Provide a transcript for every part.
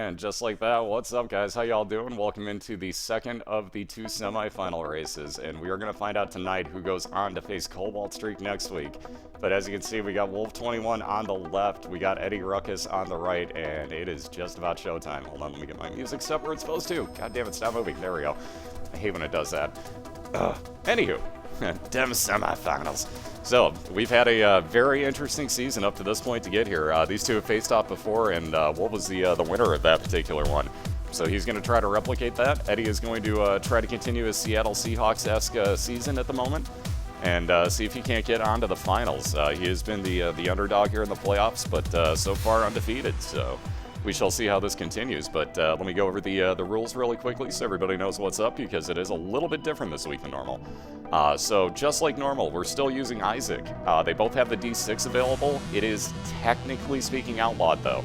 And just like that, what's up guys, how y'all doing? Welcome into the second of the two semi-final races, and we are going to find out tonight who goes on to face Cobalt Streak next week. But as you can see, we got Wolv21 on the left, we got EddieRuckus on the right, and it is just about showtime. Hold on, let me get my music set where it's supposed to. God damn it, stop moving. There we go. I hate when it does that. Anywho, dem semifinals. So, we've had a very interesting season up to this point to get here. These two have faced off before, and Wolv was the winner of that particular one. So he's going to try to replicate that. Eddie is going to try to continue his Seattle Seahawks-esque season at the moment, and see if he can't get onto the finals. He has been the underdog here in the playoffs, but so far undefeated, so we shall see how this continues. But let me go over the rules really quickly so everybody knows what's up, because it is a little bit different this week than normal. So just like normal, we're still using Isaac. They both have the D6 available. It is technically speaking outlawed, though.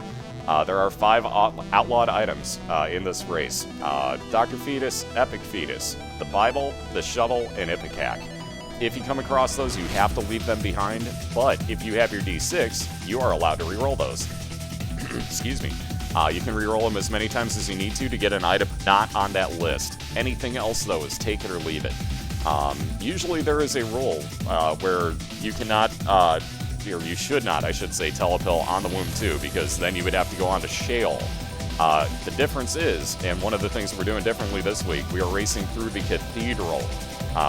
There are 5 outlawed items in this race. Dr. Fetus, Epic Fetus, the Bible, the Shuttle, and Ipecac. If you come across those, you have to leave them behind, but if you have your D6, you are allowed to reroll those. Excuse me. You can reroll them as many times as you need to get an item not on that list. Anything else, though, is take it or leave it. Usually there is a rule where you cannot, or you should not, I should say, telepill on the Womb 2, because then you would have to go on to Shale. The difference is, and one of the things we're doing differently this week, we are racing through the Cathedral.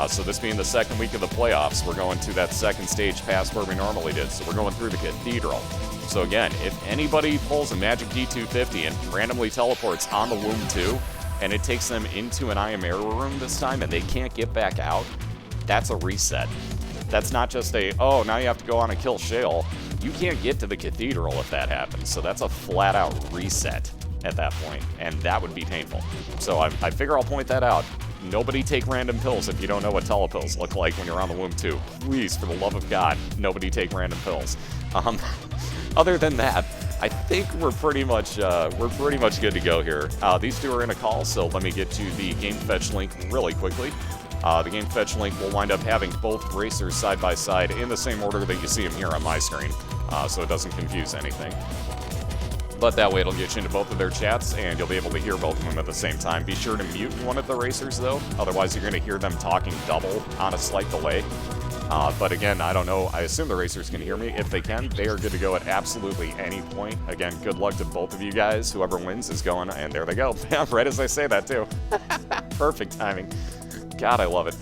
So this being the second week of the playoffs, we're going to that second stage past where we normally did. So we're going through the Cathedral. So again, if anybody pulls a Magic D250 and randomly teleports on the Womb 2, and it takes them into an I Am Error room this time and they can't get back out, that's a reset. That's not just a, oh, now you have to go on and kill Shale. You can't get to the Cathedral if that happens. So that's a flat-out reset at that point, and that would be painful. So I figure I'll point that out. Nobody take random pills if you don't know what telepills look like when you're on the Womb 2. Please, for the love of God, nobody take random pills. Other than that, I think we're pretty much good to go here. These two are in a call, so let me get to the game fetch link really quickly. The game fetch link will wind up having both racers side by side in the same order that you see them here on my screen, so it doesn't confuse anything. But that way it'll get you into both of their chats, and you'll be able to hear both of them at the same time. Be sure to mute one of the racers, though, otherwise you're going to hear them talking double on a slight delay. But again, I don't know. I assume the racers can hear me. If they can, they are good to go at absolutely any point. Again, good luck to both of you guys. Whoever wins is going, and there they go. Right as I say that, too. Perfect timing. God, I love it.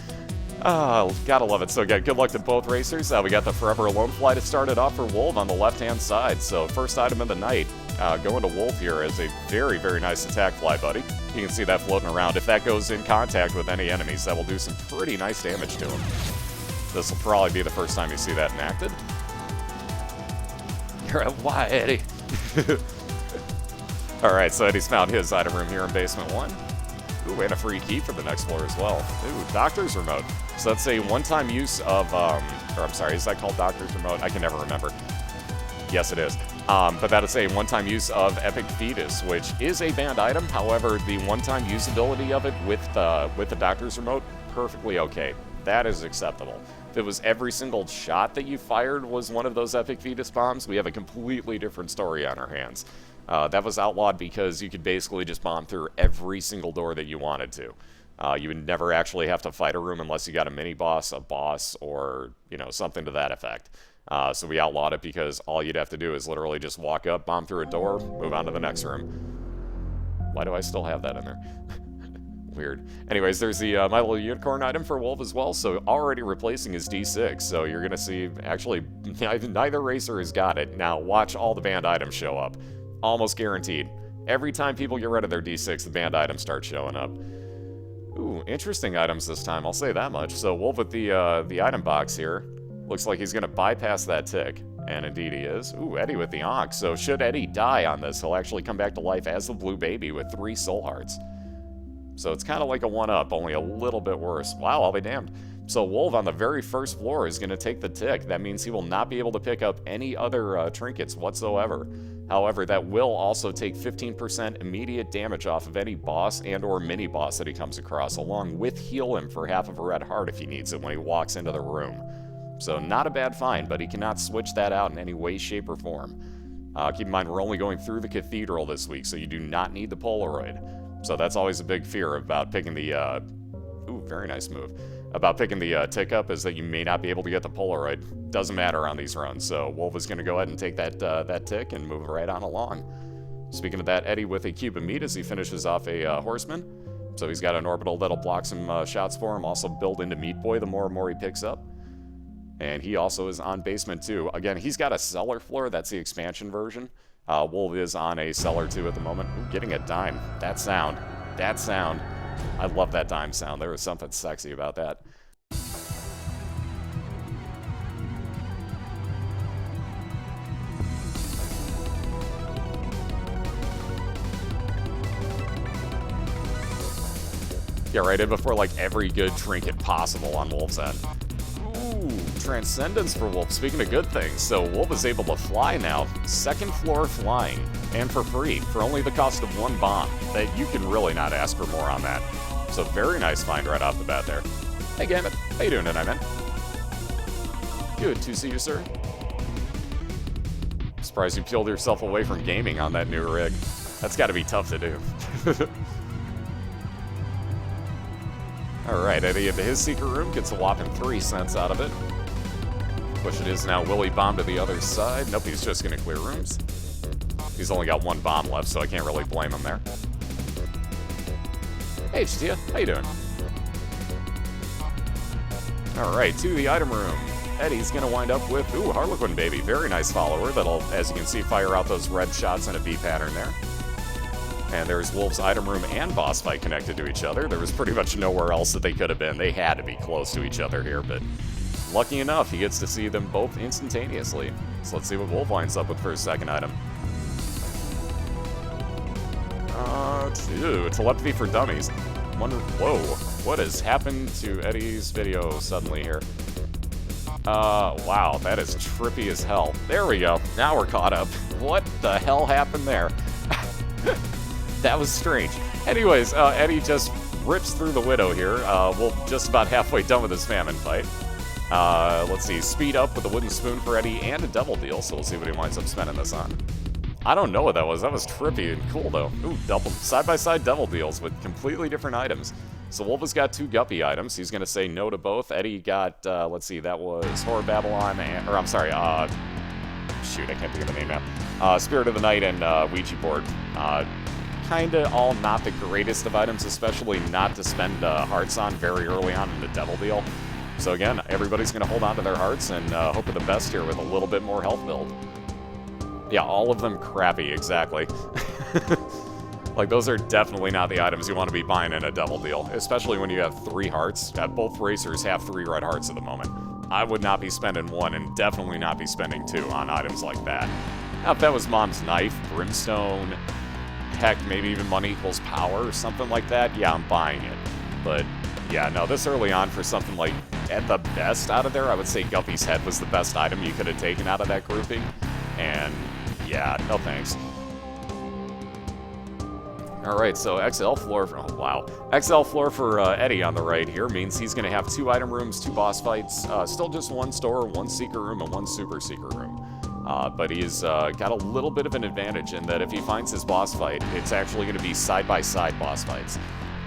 Oh, gotta love it. So again, good luck to both racers. We got the Forever Alone fly to start it off for Wolv on the left-hand side. So first item of the night, going to Wolv here is a very, very nice attack fly, buddy. You can see that floating around. If that goes in contact with any enemies, that will do some pretty nice damage to him. This will probably be the first time you see that enacted. You're a why, Eddie? Alright, so Eddie's found his item room here in Basement 1. Ooh, and a free key for the next floor as well. Ooh, Doctor's Remote. So that's a one-time use of, or I'm sorry, is that called Doctor's Remote? I can never remember. Yes, it is. But that is a one-time use of Epic Fetus, which is a banned item. However, the one-time usability of it with the Doctor's Remote, perfectly okay. That is acceptable. If it was every single shot that you fired was one of those Epic Fetus bombs, we have a completely different story on our hands. That was outlawed because you could basically just bomb through every single door that you wanted to. You would never actually have to fight a room unless you got a mini-boss, a boss, or, you know, something to that effect. So we outlawed it because all you'd have to do is literally just walk up, bomb through a door, move on to the next room. Why do I still have that in there? Weird. Anyways, there's the My Little Unicorn item for Wolv as well, so already replacing his D6, so you're going to see, actually, neither racer has got it. Now, watch all the banned items show up. Almost guaranteed. Every time people get rid of their D6, the banned items start showing up. Ooh, interesting items this time, I'll say that much. So Wolv with the item box here. Looks like he's going to bypass that tick, and indeed he is. Ooh, Eddie with the Ox. So should Eddie die on this, he'll actually come back to life as the Blue Baby with 3 soul hearts. So it's kind of like a 1-up, only a little bit worse. Wow, I'll be damned. So Wolv on the very first floor is going to take the tick. That means he will not be able to pick up any other trinkets whatsoever. However, that will also take 15% immediate damage off of any boss and or mini-boss that he comes across, along with heal him for half of a red heart if he needs it when he walks into the room. So not a bad find, but he cannot switch that out in any way, shape, or form. Keep in mind, we're only going through the cathedral this week, so you do not need the Polaroid. So that's always a big fear about picking the, ooh, very nice move. About picking the tick up is that you may not be able to get the Polaroid. Doesn't matter on these runs, so Wolv is going to go ahead and take that tick and move right on along. Speaking of that, Eddie with a cube of meat as he finishes off a horseman. So he's got an orbital that'll block some shots for him, also build into Meat Boy the more and more he picks up. And he also is on basement too. Again, he's got a cellar floor, that's the expansion version. Wolv is on a cellar too at the moment. Ooh, getting a dime. That sound. I love that dime sound. There was something sexy about that. Yeah, right in before like every good trinket possible on Wolv's end. Ooh, Transcendence for Wolv. Speaking of good things, so Wolv is able to fly now. Second floor flying, and for free, for only the cost of 1 bomb. That you can really not ask for more on that. So very nice find right off the bat there. Hey Gambit, how you doing tonight, man? Good to see you, sir. Surprised you peeled yourself away from gaming on that new rig. That's got to be tough to do. Alright, Eddie into his secret room, gets a whopping 3 cents out of it. Push it is now Willy Bomb to the other side. Nope, he's just going to clear rooms. He's only got 1 bomb left, so I can't really blame him there. Hey, Chia, how you doing? Alright, to the item room. Eddie's going to wind up with, ooh, Harlequin Baby. Very nice follower that'll, as you can see, fire out those red shots in a V pattern there. And there's Wolv's item room and boss fight connected to each other. There was pretty much nowhere else that they could have been. They had to be close to each other here, but lucky enough, he gets to see them both instantaneously. So let's see what Wolv winds up with for his second item. Telepathy for Dummies. Whoa, what has happened to Eddie's video suddenly here? Wow, that is trippy as hell. There we go. Now we're caught up. What the hell happened there? That was strange. Anyways, Eddie just rips through the Widow here. We're just about halfway done with his famine fight. Let's see, speed up with a wooden spoon for Eddie and a double deal, so we'll see what he winds up spending this on. I don't know what that was. That was trippy and cool, though. Ooh, double side-by-side double deals with completely different items. So Wolv has got 2 guppy items. He's going to say no to both. Eddie got, let's see, that was Horror Babylon, and, or I'm sorry, shoot, I can't think of the name now. Spirit of the Night and Ouija board. Kinda all not the greatest of items, especially not to spend hearts on very early on in the devil deal. So again, everybody's going to hold on to their hearts and hope for the best here with a little bit more health build. Yeah, all of them crappy, exactly. Like, those are definitely not the items you want to be buying in a double deal, especially when you have 3 hearts. Both racers have 3 red hearts at the moment. I would not be spending 1 and definitely not be spending 2 on items like that. Now, if that was Mom's Knife, Brimstone, heck, maybe even Money Equals Power or something like that, yeah, I'm buying it. But, yeah, no, this early on for something like, at the best out of there, I would say Guppy's Head was the best item you could have taken out of that grouping. And, yeah, no thanks. Alright, so XL floor for, oh wow. XL floor for Eddie on the right here means he's going to have 2 item rooms, 2 boss fights, still just 1 store, 1 secret room, and 1 super secret room. But he's got a little bit of an advantage in that if he finds his boss fight, it's actually going to be side-by-side boss fights.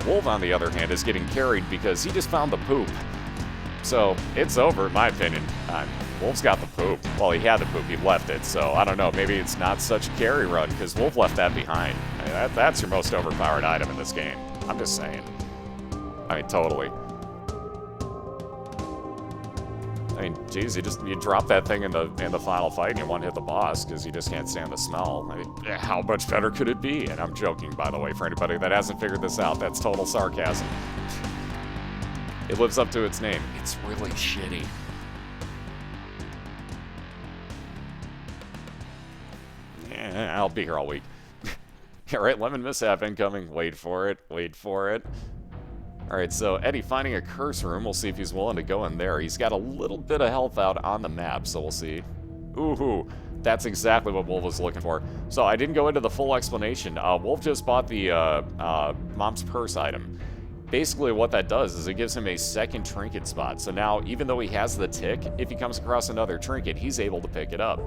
Wolv, on the other hand, is getting carried because he just found the poop. So, it's over, in my opinion. Wolv's got the poop. Well, he had the poop, he left it, so I don't know, maybe it's not such a carry run, because Wolv left that behind. I mean, that's your most overpowered item in this game. I'm just saying. I mean, totally. I mean, geez, you drop that thing in the final fight and you want to hit the boss because you just can't stand the smell. I mean, how much better could it be? And I'm joking, by the way, for anybody that hasn't figured this out. That's total sarcasm. It lives up to its name. It's really shitty. Yeah, I'll be here all week. All right, Lemon Mishap incoming. Wait for it. Wait for it. All right, so Eddie finding a curse room. We'll see if he's willing to go in there. He's got a little bit of health out on the map, so we'll see. Ooh, that's exactly what Wolv was looking for. So I didn't go into the full explanation. Wolv just bought the Mom's Purse item. Basically what that does is it gives him a second trinket spot. So now, even though he has the tick, if he comes across another trinket, he's able to pick it up.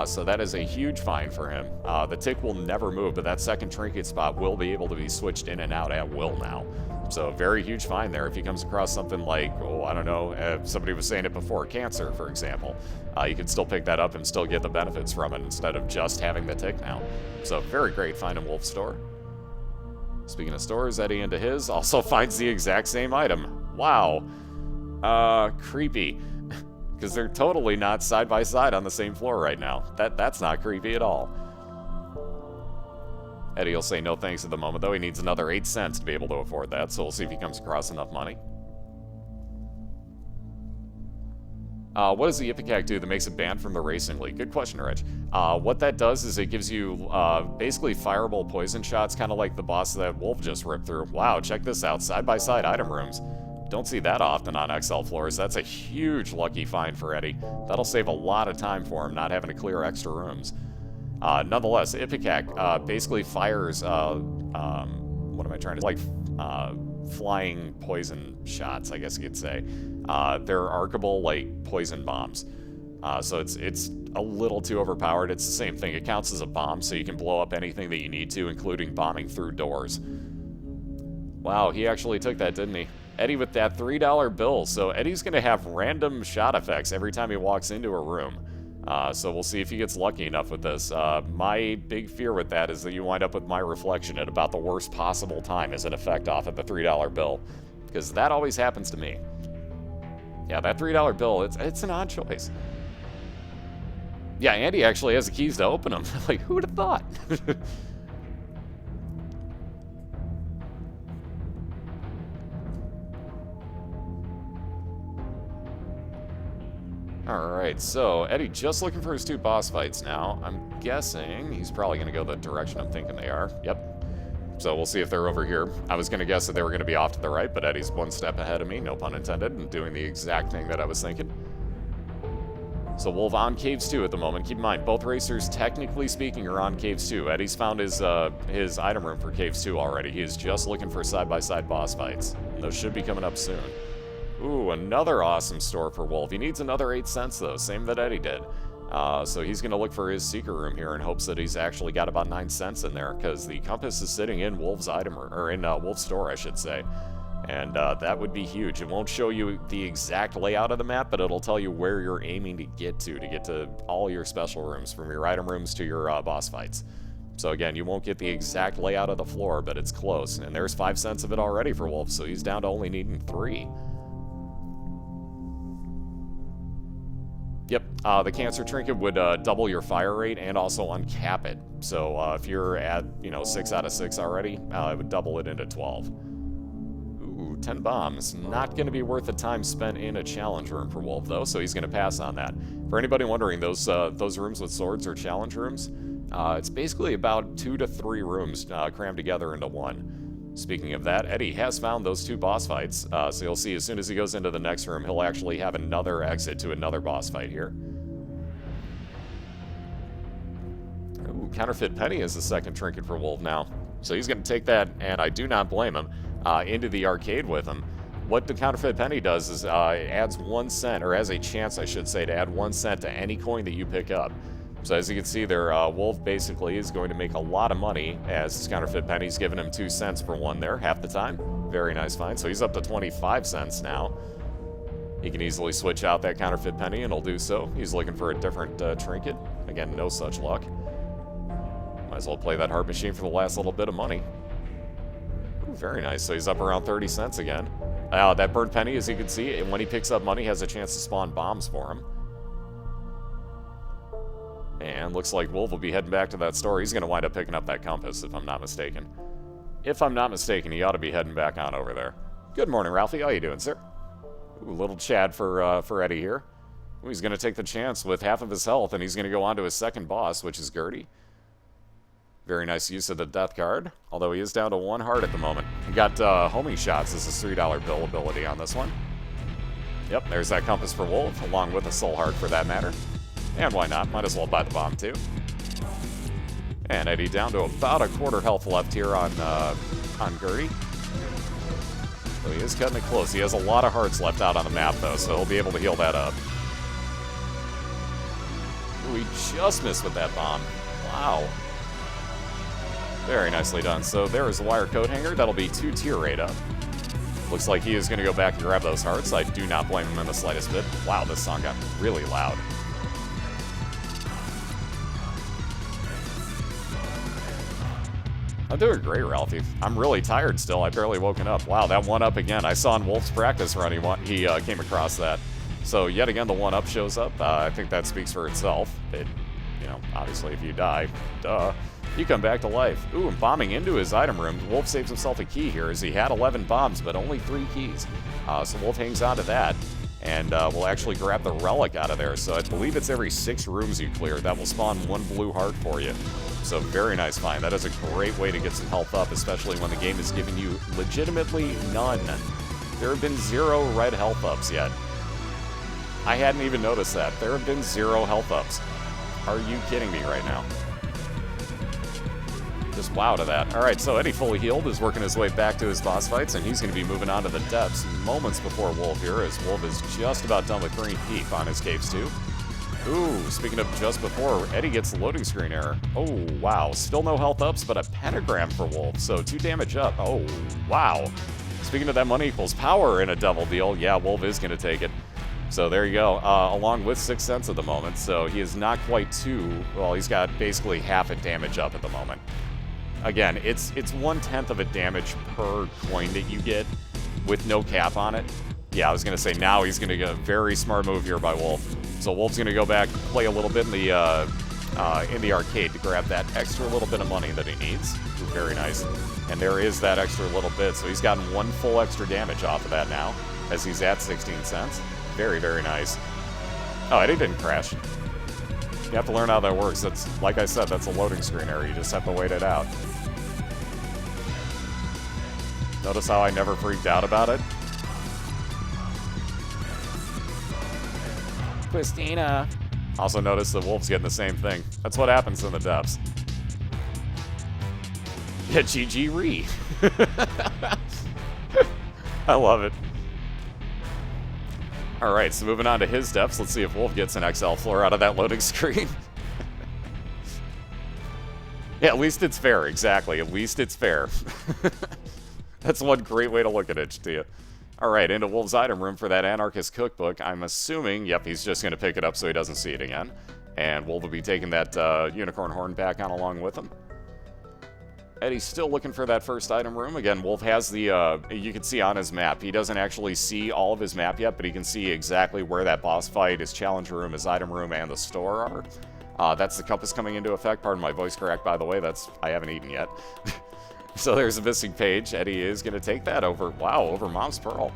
So that is a huge find for him. The tick will never move, but that second trinket spot will be able to be switched in and out at will now. So very huge find there. If he comes across something like, oh, I don't know, somebody was saying it before, cancer, for example, you can still pick that up and still get the benefits from it instead of just having the tick now. So very great find in Wolv's store. Speaking of stores, Eddie into his also finds the exact same item. Wow. Creepy. Because they're totally not side by side on the same floor right now. That's not creepy at all. Eddie will say no thanks at the moment, though. He needs another 8 cents to be able to afford that, so we'll see if he comes across enough money. What does the Ipecac do that makes it banned from the Racing League? Good question, Rich. What that does is it gives you basically fireable poison shots, kind of like the boss that Wolv just ripped through. Wow, check this out. Side-by-side item rooms. Don't see that often on XL floors. That's a huge lucky find for Eddie. That'll save a lot of time for him, not having to clear extra rooms. Nonetheless, Ipecac basically fires, what am I trying to, like, flying poison shots, I guess you could say. They're arcable, like, poison bombs. So it's a little too overpowered. It's the same thing. It counts as a bomb, so you can blow up anything that you need to, including bombing through doors. Wow, he actually took that, didn't he? Eddie with that $3 bill. So Eddie's going to have random shot effects every time he walks into a room. So we'll see if he gets lucky enough with this. My big fear with that is that you wind up with my reflection at about the worst possible time as an effect off of the $3 bill. Because that always happens to me. Yeah, that $3 bill, it's an odd choice. Yeah, Andy actually has the keys to open them. Like, who would have thought? Alright, so Eddie just looking for his 2 boss fights now. I'm guessing he's probably going to go the direction I'm thinking they are. Yep. So we'll see if they're over here. I was going to guess that they were going to be off to the right, but Eddie's 1 step ahead of me, no pun intended, and doing the exact thing that I was thinking. So Wolv on Caves 2 at the moment. Keep in mind, both racers, technically speaking, are on Caves 2. Eddie's found his item room for Caves 2 already. He is just looking for side-by-side boss fights. And those should be coming up soon. Ooh, another awesome store for Wolv. He needs another 8 cents, though, same that Eddie did. So he's going to look for his secret room here in hopes that he's actually got about 9 cents in there, because the compass is sitting in Wolv's item room, or in Wolv's store, I should say. And that would be huge. It won't show you the exact layout of the map, but it'll tell you where you're aiming to get to all your special rooms, from your item rooms to your boss fights. So again, you won't get the exact layout of the floor, but it's close. And there's 5 cents of it already for Wolv, so he's down to only needing 3. Yep, the cancer trinket would double your fire rate and also uncap it. So if you're at, 6 out of 6 already, it would double it into 12. Ooh, 10 bombs. Not going to be worth the time spent in a challenge room for Wolv, though, so he's going to pass on that. For anybody wondering, those rooms with swords are challenge rooms. It's basically about 2 to 3 rooms crammed together into one. Speaking of that, Eddie has found those 2 boss fights, so you'll see as soon as he goes into the next room, he'll actually have another exit to another boss fight here. Ooh, counterfeit penny is the second trinket for Wolv now. So he's going to take that, and I do not blame him, into the arcade with him. What the counterfeit penny does is it adds 1 cent, or has a chance, I should say, to add 1 cent to any coin that you pick up. So as you can see there, Wolv basically is going to make a lot of money as his counterfeit penny's giving him 2 cents for 1 there, half the time. Very nice find. So he's up to 25 cents now. He can easily switch out that counterfeit penny, and he'll do so. He's looking for a different trinket. Again, no such luck. Might as well play that heart machine for the last little bit of money. Ooh, very nice. So he's up around 30 cents again. That burnt penny, as you can see, when he picks up money, has a chance to spawn bombs for him. And looks like Wolv will be heading back to that store. He's going to wind up picking up that compass, if I'm not mistaken. If I'm not mistaken, he ought to be heading back on over there. Good morning, Ralphie. How you doing, sir? Ooh, little Chad for Eddie here. Ooh, he's going to take the chance with half of his health, and he's going to go on to his second boss, which is Gertie. Very nice use of the death card, although he is down to 1 heart at the moment. He got homing shots as his $3 bill ability on this one. Yep, there's that compass for Wolv, along with a soul heart for that matter. And why not? Might as well buy the bomb, too. And Eddie down to about a quarter health left here on Gertie. So he is cutting it close. He has a lot of hearts left out on the map, though, so he'll be able to heal that up. Ooh, he just missed with that bomb. Wow. Very nicely done. So there is the wire coat hanger. That'll be 2 tier rate up. Looks like he is going to go back and grab those hearts. I do not blame him in the slightest bit. Wow, this song got really loud. I'm doing great, Ralphie. I'm really tired still. I barely woken up. Wow, that 1-up again. I saw in Wolf's practice run he came across that. So yet again, the 1-up shows up. I think that speaks for itself. You know, obviously if you die, duh, you come back to life. Ooh, and bombing into his item room. Wolf saves himself a key here as he had 11 bombs, but only 3 keys. So Wolf hangs on to that. And we'll actually grab the relic out of there. So I believe it's every 6 rooms you clear. That will spawn 1 blue heart for you. So very nice find. That is a great way to get some health up, especially when the game is giving you legitimately none. There have been 0 red health ups yet. I hadn't even noticed that. There have been 0 health ups. Are you kidding me right now? Just wow to that. Alright, so Eddie fully healed is working his way back to his boss fights, and he's going to be moving on to the depths moments before Wolf here, as Wolf is just about done with Green Peak on his caves too. Ooh, speaking of just before, Eddie gets the loading screen error. Oh, wow. Still no health ups, but a pentagram for Wolf, so 2 damage up. Oh, wow. Speaking of that money equals power in a double deal, yeah, Wolf is going to take it. So there you go, along with 6 cents at the moment, so he is not quite 2. Well, he's got basically half a damage up at the moment. Again, it's 1/10 of a damage per coin that you get with no cap on it. Yeah, I was going to say now he's going to get a very smart move here by Wolf. So Wolf's going to go back, play a little bit in the arcade to grab that extra little bit of money that he needs. Very nice. And there is that extra little bit, so he's gotten 1 full extra damage off of that now, as he's at 16 cents. Very, very nice. Oh, Eddie didn't crash. You have to learn how that works. That's, like I said, that's a loading screen error. You just have to wait it out. Notice how I never freaked out about it? Christina. Also notice the Wolf's getting the same thing. That's what happens in the depths. Yeah, GG Ree. I love it. Alright, so moving on to his depths. Let's see if Wolf gets an XL floor out of that loading screen. Yeah, at least it's fair. Exactly. At least it's fair. That's one great way to look at it, to you. Alright, into Wolf's item room for that Anarchist cookbook. I'm assuming, yep, he's just going to pick it up so he doesn't see it again. And Wolf will be taking that unicorn horn back on along with him. Eddie's still looking for that first item room. Again, Wolf has the, you can see on his map. He doesn't actually see all of his map yet, but he can see exactly where that boss fight, his challenge room, his item room, and the store are. That's the compass coming into effect. Pardon my voice crack, by the way. I haven't eaten yet. So there's a missing page. Eddie is going to take that over, wow, over Mom's Pearl.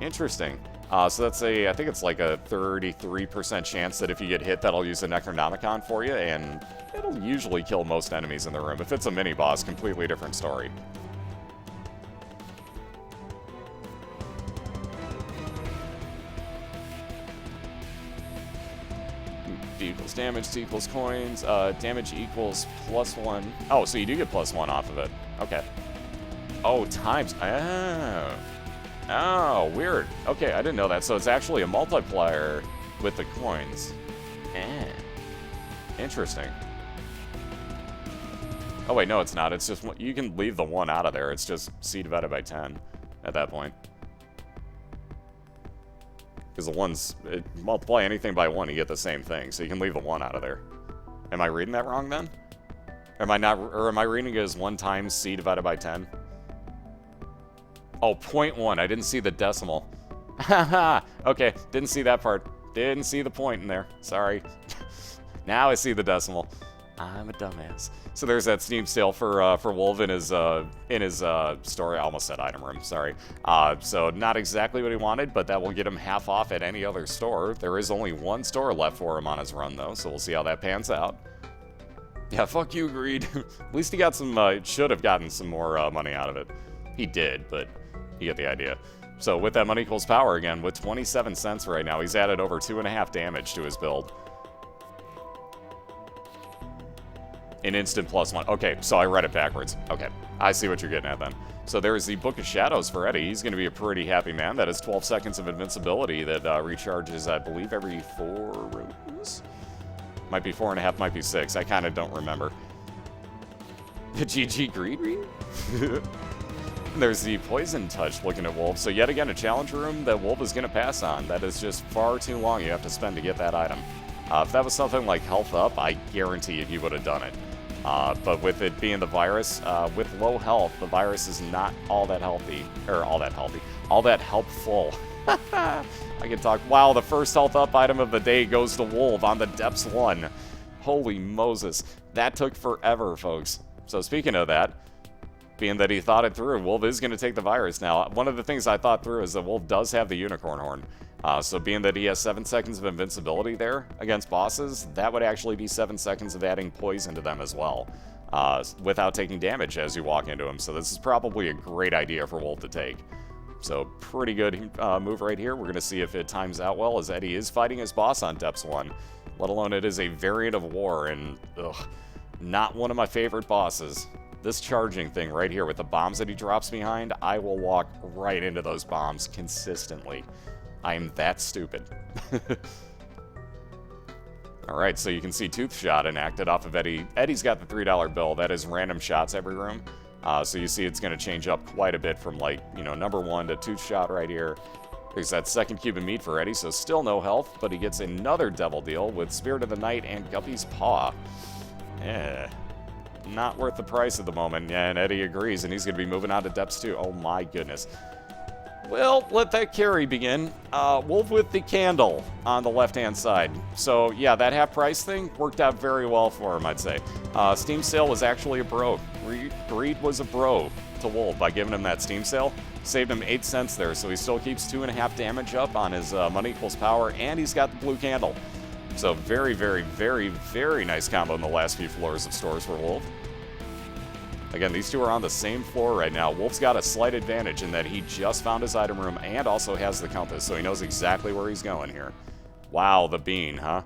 Interesting. So that's I think it's like a 33% chance that if you get hit, that'll use a Necronomicon for you, and it'll usually kill most enemies in the room. If it's a mini-boss, completely different story. D equals damage, C equals coins, damage equals +1. Oh, so you do get +1 off of it. Okay. Oh, times. Oh, weird. Okay, I didn't know that. So it's actually a multiplier with the coins. Interesting. Oh, wait, no, it's not. It's just, you can leave the 1 out of there. It's just C divided by 10 at that point. Because the 1's, multiply anything by 1, you get the same thing. So you can leave the 1 out of there. Am I reading that wrong then? Am I not, or am I reading it as 1 times C divided by 10? Oh, 0.1. I didn't see the decimal. Haha. Okay, didn't see that part. Didn't see the point in there. Sorry. Now I see the decimal. I'm a dumbass. So there's that Steam sale for Wolf in his store. I almost said item room. Sorry. So not exactly what he wanted, but that will get him half off at any other store. There is only 1 store left for him on his run, though, so we'll see how that pans out. Yeah, fuck you, Greed. At least he got some. Should have gotten some more money out of it. He did, but you get the idea. So with that money equals power again, with 27 cents right now, he's added over 2.5 damage to his build. An instant +1. Okay, so I read it backwards. Okay, I see what you're getting at then. So there's the Book of Shadows for Eddie. He's going to be a pretty happy man. That is 12 seconds of invincibility that recharges, I believe, every 4 rooms. Might be 4.5, might be 6. I kind of don't remember. The GG Greed? There's the Poison Touch looking at Wolv. So yet again, a challenge room that Wolv is going to pass on. That is just far too long you have to spend to get that item. If that was something like Health Up, I guarantee you he would have done it. But with it being the virus, with low health, the virus is not all that healthy. Or all that healthy. All that helpful. I can talk. Wow, the first Health Up item of the day goes to Wolv on the Depths 1. Holy Moses. That took forever, folks. So speaking of that, being that he thought it through, Wolv is going to take the virus now. One of the things I thought through is that Wolv does have the Unicorn Horn. So being that he has 7 seconds of invincibility there against bosses, that would actually be 7 seconds of adding poison to them as well, without taking damage as you walk into them. So this is probably a great idea for Wolv to take. So pretty good move right here. We're going to see if it times out well, as Eddie is fighting his boss on Depths 1. Let alone it is a variant of War, and not one of my favorite bosses. This charging thing right here with the bombs that he drops behind, I will walk right into those bombs consistently. I am that stupid. Alright, so you can see Tooth Shot enacted off of Eddie. Eddie's got the $3 bill. That is random shots every room. So you see it's going to change up quite a bit from, like, you know, number 1 to Tooth Shot right here. There's that second cube of meat for Eddie, so still no health, but he gets another Devil Deal with Spirit of the Night and Guppy's Paw. Not worth the price at the moment, and Eddie agrees, and he's going to be moving on to Depths 2. Oh my goodness. Well, let that carry begin. Wolv with the candle on the left-hand side. So, yeah, that half-price thing worked out very well for him, I'd say. Steam Sale was actually a bro. Greed was a bro to Wolv by giving him that Steam Sale. Saved him 8 cents there, so he still keeps 2.5 damage up on his money equals power, and he's got the blue candle. So very, very, very, very nice combo in the last few floors of stores for Wolv. Again, these two are on the same floor right now. Wolv's got a slight advantage in that he just found his item room and also has the compass, so he knows exactly where he's going here. Wow, the bean, huh?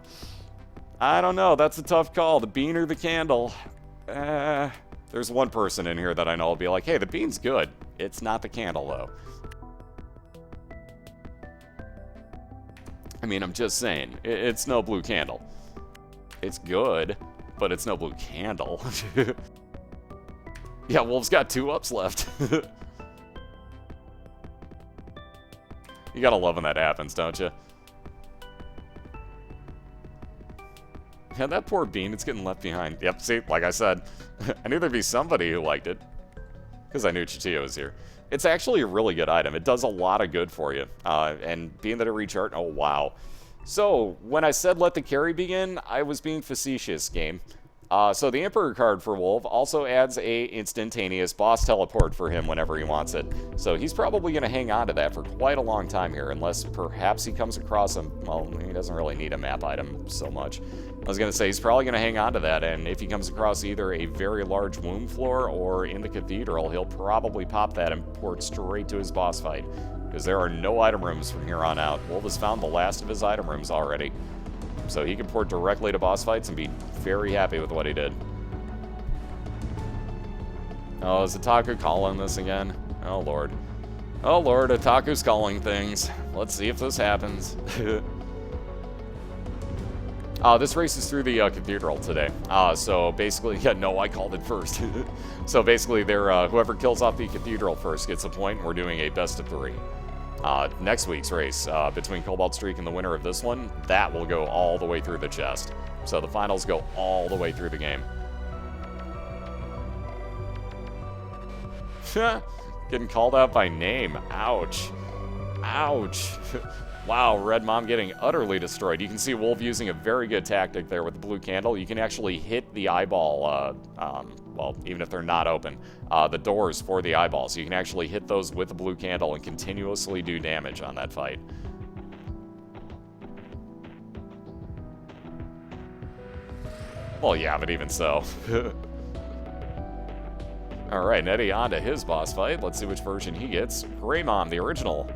I don't know. That's a tough call. The bean or the candle? There's one person in here that I know will be like, hey, the bean's good. It's not the candle, though. I mean, I'm just saying, it's no blue candle. It's good, but it's no blue candle. Yeah, Wolv's got 2 ups left. You gotta love when that happens, don't you? Yeah, that poor bean, it's getting left behind. Yep, see, like I said, I knew there'd be somebody who liked it. Because I knew Chitio was here. It's actually a really good item. It does a lot of good for you. And being that it recharged, oh wow. So, when I said let the carry begin, I was being facetious, game. So the Emperor card for Wolv also adds a instantaneous boss teleport for him whenever he wants it. So he's probably going to hang on to that for quite a long time here, unless perhaps he comes across a, well, he doesn't really need a map item so much. I was going to say he's probably going to hang on to that, and if he comes across either a very large womb floor or in the cathedral, he'll probably pop that and port straight to his boss fight, because there are no item rooms from here on out. Wolv has found the last of his item rooms already. So he can port directly to boss fights and be very happy with what he did. Oh, is Otaku calling this again? Oh, Lord. Oh, Lord, Otaku's calling things. Let's see if this happens. This race is through the cathedral today. So basically, yeah, no, I called it first. So basically, they're, whoever kills off the cathedral first gets a point, and we're doing a best of 3. Next week's race, between Cobalt Streak and the winner of this one, that will go all the way through the chest. So the finals go all the way through the game. Getting called out by name. Ouch. Ouch. Wow, Red Mom getting utterly destroyed. You can see Wolv using a very good tactic there with the blue candle. You can actually hit the eyeball, well, even if they're not open, the doors for the eyeballs. You can actually hit those with the blue candle and continuously do damage on that fight. Well, yeah, but even so. Alright, Eddie on to his boss fight. Let's see which version he gets. Grey Mom, the original.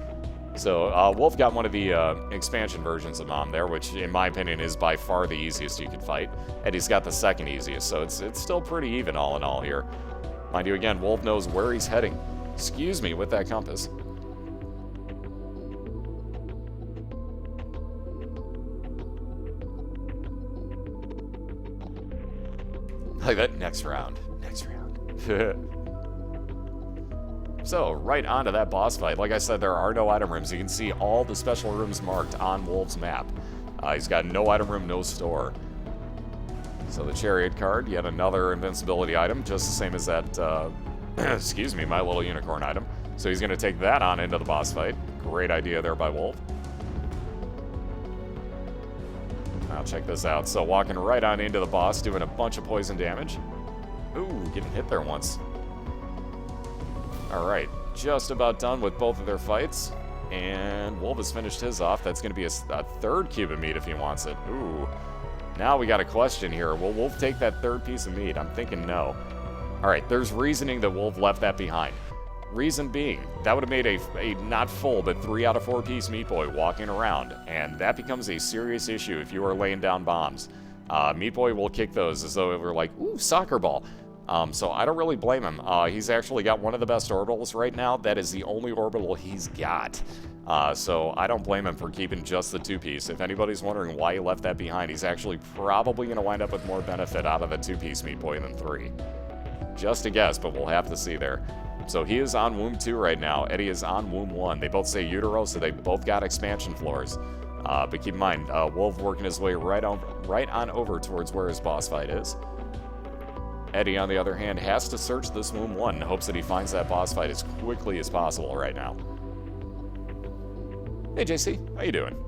So, Wolv got one of the expansion versions of Mom there, which, in my opinion, is by far the easiest you could fight. Eddie's got the second easiest, so it's still pretty even all in all here. Mind you, again, Wolv knows where he's heading. Excuse me with that compass. Like that. Next round. Next round. So, right onto that boss fight. Like I said, there are no item rooms. You can see all the special rooms marked on Wolv's map. He's got no item room, no store. So the Chariot card, yet another invincibility item, just the same as that, excuse me, my little unicorn item. So he's going to take that on into the boss fight. Great idea there by Wolv. Now check this out. So walking right on into the boss, doing a bunch of poison damage. Ooh, getting hit there once. Alright, just about done with both of their fights. And Wolv has finished his off. That's going to be a third cube of meat if he wants it. Ooh. Now we got a question here. Will Wolv take that third piece of meat? I'm thinking no. Alright, there's reasoning that Wolv left that behind. Reason being, that would have made a not full, but 3 out of 4 piece Meat Boy walking around. And that becomes a serious issue if you are laying down bombs. Meat Boy will kick those as though it were like, ooh, soccer ball. So I don't really blame him. He's actually got one of the best orbitals right now. That is the only orbital he's got. So I don't blame him for keeping just the 2-piece. If anybody's wondering why he left that behind, he's actually probably going to wind up with more benefit out of the 2-piece Meat Boy than 3. Just a guess, but we'll have to see there. So he is on Womb 2 right now. Eddie is on Womb 1. They both say Utero, so they both got expansion floors. But keep in mind, Wolv working his way right on over towards where his boss fight is. Eddie, on the other hand, has to search this Womb 1 in hopes that he finds that boss fight as quickly as possible right now. Hey, JC, how you doing?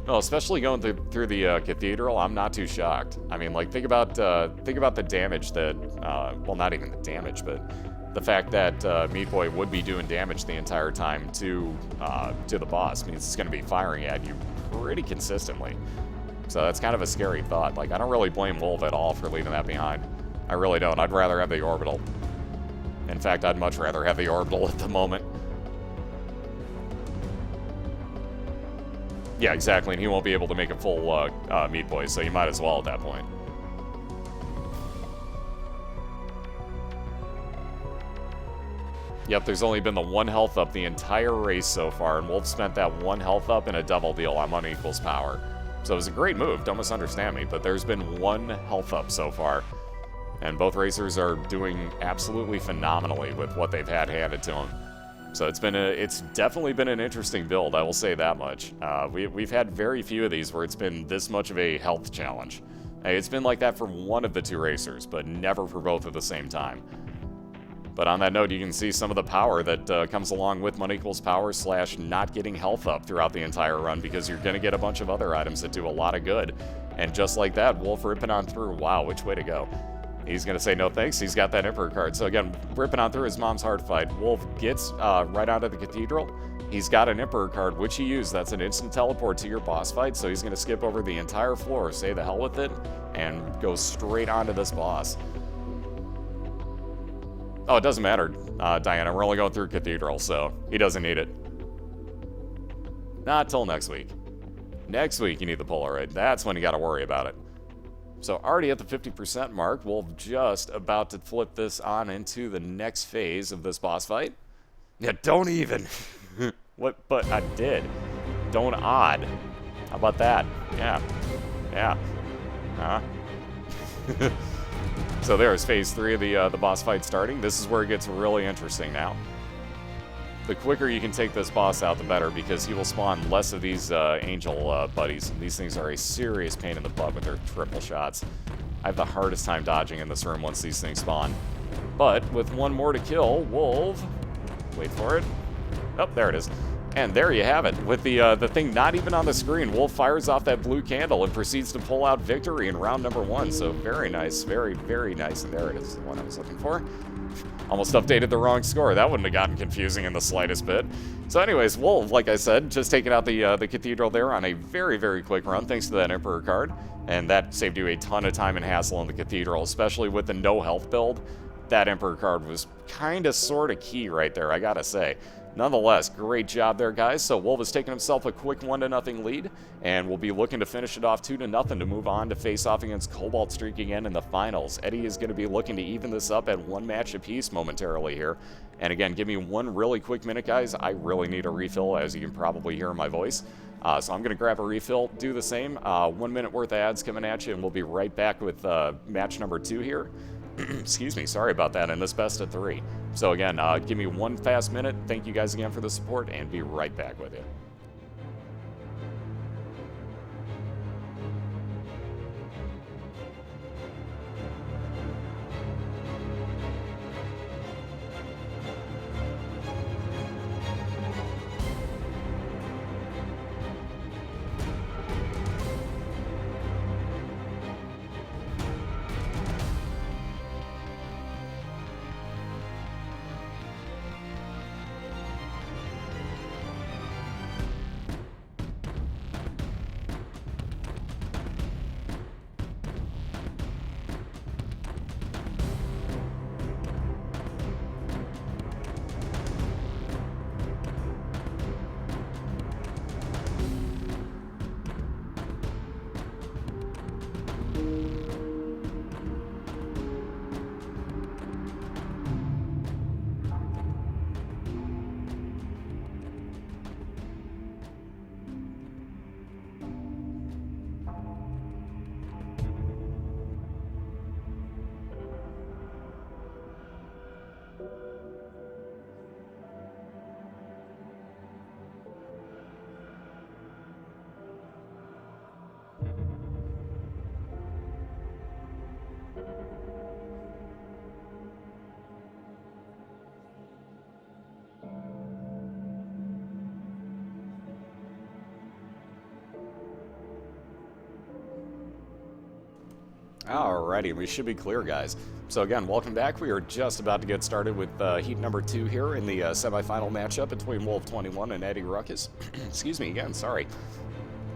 No, especially going through the cathedral, I'm not too shocked. I mean, like, think about the damage that, well, not even the damage, but the fact that Meat Boy would be doing damage the entire time to the boss means it's going to be firing at you pretty consistently. So that's kind of a scary thought. Like, I don't really blame Wolv at all for leaving that behind. I really don't. I'd rather have the orbital. In fact, I'd much rather have the orbital at the moment. Yeah, exactly, and he won't be able to make a full Meat Boy, so you might as well at that point. Yep, there's only been the 1 health up the entire race so far, and Wolv spent that 1 health up in a double deal on unequals power. So it was a great move, don't misunderstand me, but there's been 1 health up so far. And both racers are doing absolutely phenomenally with what they've had handed to them. So it's definitely been an interesting build, I will say that much. We've had very few of these where it's been this much of a health challenge. It's been like that for one of the 2 racers, but never for both at the same time. But on that note, you can see some of the power that comes along with unequals power / not getting health up throughout the entire run, because you're going to get a bunch of other items that do a lot of good. And just like that, Wolv ripping on through. Wow, which way to go. He's going to say no thanks. He's got that Emperor card. So again, ripping on through his mom's hard fight. Wolv gets right onto the cathedral. He's got an Emperor card, which he used. That's an instant teleport to your boss fight. So he's going to skip over the entire floor, say the hell with it, and go straight onto this boss. Oh, it doesn't matter, Diana. We're only going through Cathedral, so he doesn't need it. Not till next week. Next week you need the Polaroid. That's when you got to worry about it. So already at the 50% mark, we're just about to flip this on into the next phase of this boss fight. Yeah, don't even. What? But I did. Don't odd. How about that? Yeah. Yeah. Huh? So there's phase 3 of the boss fight starting. This is where it gets really interesting now. The quicker you can take this boss out, the better, because he will spawn less of these angel buddies. These things are a serious pain in the butt with their triple shots. I have the hardest time dodging in this room once these things spawn. But with 1 more to kill, Wolv, wait for it. Oh, there it is. And there you have it. With the thing not even on the screen, Wolv fires off that blue candle and proceeds to pull out victory in round number 1. So very nice, very, very nice. And there it is, the one I was looking for. Almost updated the wrong score. That wouldn't have gotten confusing in the slightest bit. So anyways, Wolv, like I said, just taking out the cathedral there on a very, very quick run, thanks to that Emperor card. And that saved you a ton of time and hassle in the cathedral, especially with the no health build. That Emperor card was kind of sort of key right there, I gotta say. Nonetheless, great job there, guys. So Wolv has taken himself a quick 1-0 lead, and will be looking to finish it off 2-0 to move on to face off against Cobalt Streak again in the finals. Eddie is going to be looking to even this up at 1 match apiece momentarily here. And again, give me 1 really quick minute, guys. I really need a refill, as you can probably hear in my voice. So I'm going to grab a refill, do the same. 1 minute worth of ads coming at you, and we'll be right back with match number 2 here. Excuse me, sorry about that, in this best of 3. So again, give me 1 fast minute. Thank you guys again for the support, and be right back with you. Alrighty, we should be clear, guys. So again, welcome back. We are just about to get started with heat number 2 here in the semifinal matchup between Wolv21 and EddieRuckus. Excuse me again, sorry.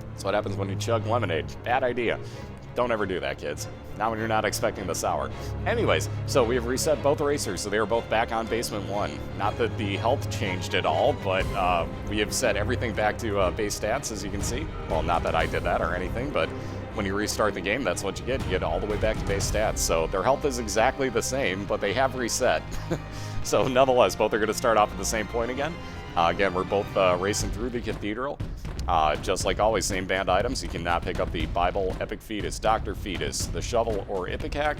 That's what happens when you chug lemonade. Bad idea. Don't ever do that, kids. Not when you're not expecting the sour. Anyways, so we have reset both racers, so they are both back on basement 1. Not that the health changed at all, but we have set everything back to base stats, as you can see. Well, not that I did that or anything, but when you restart the game, that's what you get. You get all the way back to base stats. So their health is exactly the same, but they have reset. So nonetheless, both are going to start off at the same point again. Again, we're both racing through the Cathedral. Just like always, same banned items. You cannot pick up the Bible, Epic Fetus, Dr. Fetus, the Shovel, or Ipecac.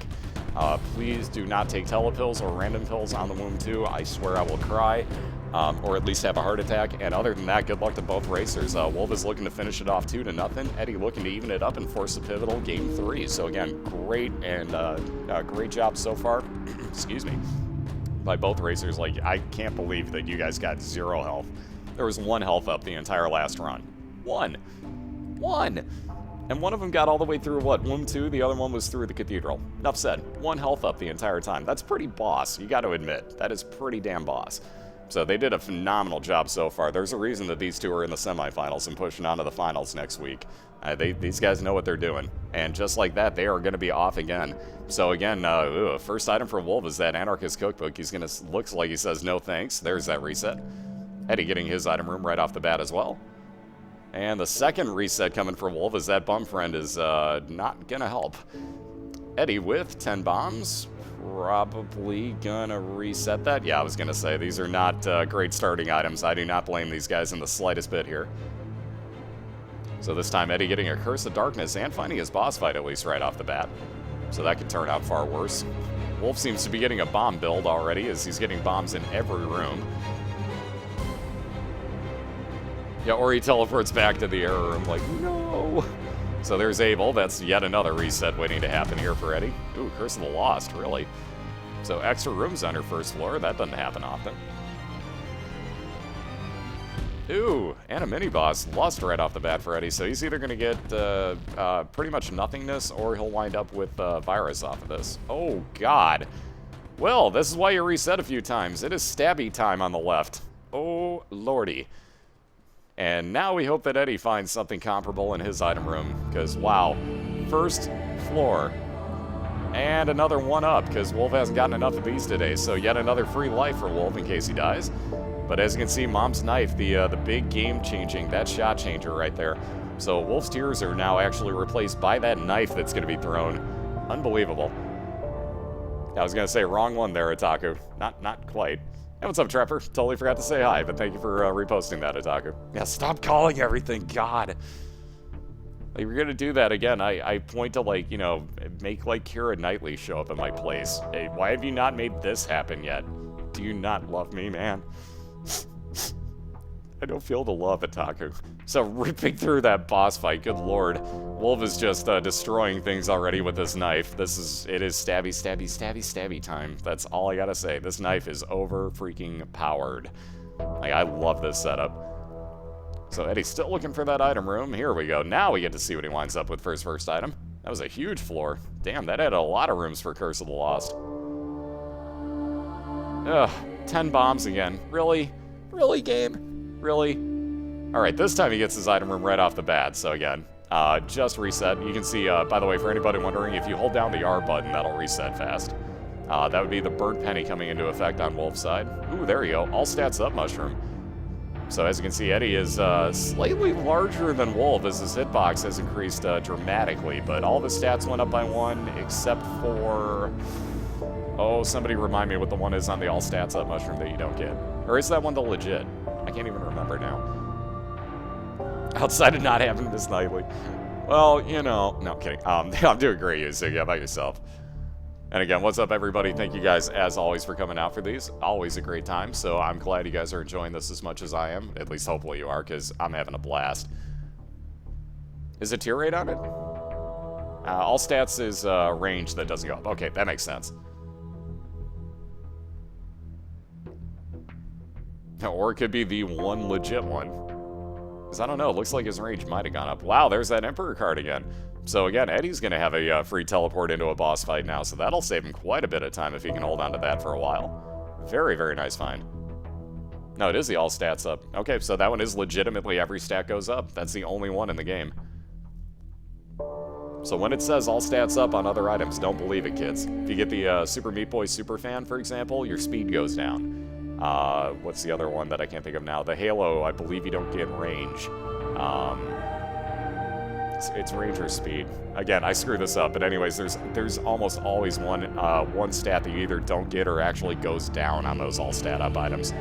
Please do not take telepills or random pills on the Womb 2. I swear I will cry. Or at least have a heart attack. And other than that, good luck to both racers. Wolv is looking to finish it off 2-0. Eddie looking to even it up and force a pivotal game 3. So again, great and great job so far. Excuse me. By both racers. Like, I can't believe that you guys got 0 health. There was 1 health up the entire last run. 1. And one of them got all the way through what? Womb 2. The other one was through the Cathedral. Enough said. 1 health up the entire time. That's pretty boss. You got to admit. That is pretty damn boss. So they did a phenomenal job so far. There's a reason that these 2 are in the semifinals and pushing on to the finals next week. These guys know what they're doing. And just like that, they are going to be off again. So again, first item for Wolv is that Anarchist Cookbook. He's going to, looks like he says no thanks. There's that reset. Eddie getting his item room right off the bat as well. And the second reset coming for Wolv is that Bum Friend is not going to help. Eddie with 10 bombs. Probably gonna reset that. Yeah, I was gonna say, these are not great starting items. I do not blame these guys in the slightest bit here. So this time, Eddie getting a Curse of Darkness and finding his boss fight at least right off the bat. So that could turn out far worse. Wolv seems to be getting a bomb build already, as he's getting bombs in every room. Yeah, or he teleports back to the error room like, no! So there's Abel. That's yet another reset waiting to happen here for Eddie. Ooh, Curse of the Lost, really. So extra rooms on her first floor. That doesn't happen often. Ooh, and a mini-boss. Lost right off the bat for Eddie. So he's either going to get pretty much nothingness, or he'll wind up with virus off of this. Oh, God. Well, this is why you reset a few times. It is stabby time on the left. Oh, lordy. And now we hope that Eddie finds something comparable in his item room, because, wow, first floor. And another 1-up, because Wolv hasn't gotten enough of these today, so yet another free life for Wolv in case he dies. But as you can see, Mom's Knife, the big game-changing, that shot changer right there. So Wolf's Tears are now actually replaced by that knife that's going to be thrown. Unbelievable. I was going to say wrong one there, Otaku. Not quite. Hey, what's up, Trapper? Totally forgot to say hi, but thank you for reposting that, Otaku. Yeah, stop calling everything God. Like, you're gonna do that again. I point to, like, you know, make, like, Keira Knightley show up at my place. Hey, why have you not made this happen yet? Do you not love me, man? I don't feel the love, Otaku. So, ripping through that boss fight, good lord. Wolv is just destroying things already with this knife. It is stabby, stabby, stabby, stabby time. That's all I gotta say. This knife is over-freaking-powered. Like, I love this setup. So Eddie's still looking for that item room. Here we go. Now we get to see what he winds up with for his first item. That was a huge floor. Damn, that had a lot of rooms for Curse of the Lost. Ugh, 10 bombs again. Really? Really, game? Really? Alright, this time he gets his item room right off the bat. So again, just reset. You can see, by the way, for anybody wondering, if you hold down the R button, that'll reset fast. That would be the burnt penny coming into effect on Wolf's side. Ooh, there you go. All stats up, Mushroom. So as you can see, Eddie is slightly larger than Wolv as his hitbox has increased dramatically, but all of his stats went up by 1 except for... Oh, somebody remind me what the one is on the all stats up Mushroom that you don't get. Or is that one the legit? I can't even remember now. Outside of not having this nightly. Well, you know... No, kidding. I'm doing great, Yuzu. How about yourself? And again, what's up, everybody? Thank you guys, as always, for coming out for these. Always a great time, so I'm glad you guys are enjoying this as much as I am. At least, hopefully you are, because I'm having a blast. Is it tier rate on it? All stats is range that doesn't go up. Okay, that makes sense. Or it could be the one legit one. Because I don't know, it looks like his range might have gone up. Wow, there's that Emperor card again. So again, Eddie's going to have a free teleport into a boss fight now, so that'll save him quite a bit of time if he can hold on to that for a while. Very, very nice find. No, it is the all stats up. Okay, so that one is legitimately every stat goes up. That's the only one in the game. So when it says all stats up on other items, don't believe it, kids. If you get the Super Meat Boy Super Fan, for example, your speed goes down. What's the other one that I can't think of now? The Halo, I believe you don't get range. It's range or speed. Again, I screw this up, but anyways, there's almost always one stat that you either don't get or actually goes down on those all stat up items.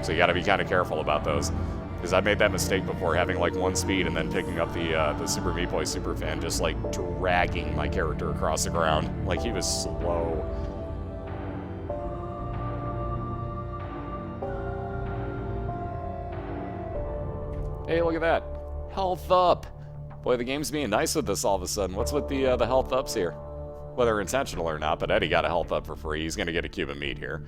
So you gotta be kind of careful about those. Because I made that mistake before, having like 1 speed and then picking up the Super Meat Boy Super Fan, just like dragging my character across the ground. Like he was slow. Hey, look at that. Health up. Boy, the game's being nice with this all of a sudden. What's with the health ups here? Whether intentional or not, but Eddie got a health up for free. He's going to get a cube of meat here.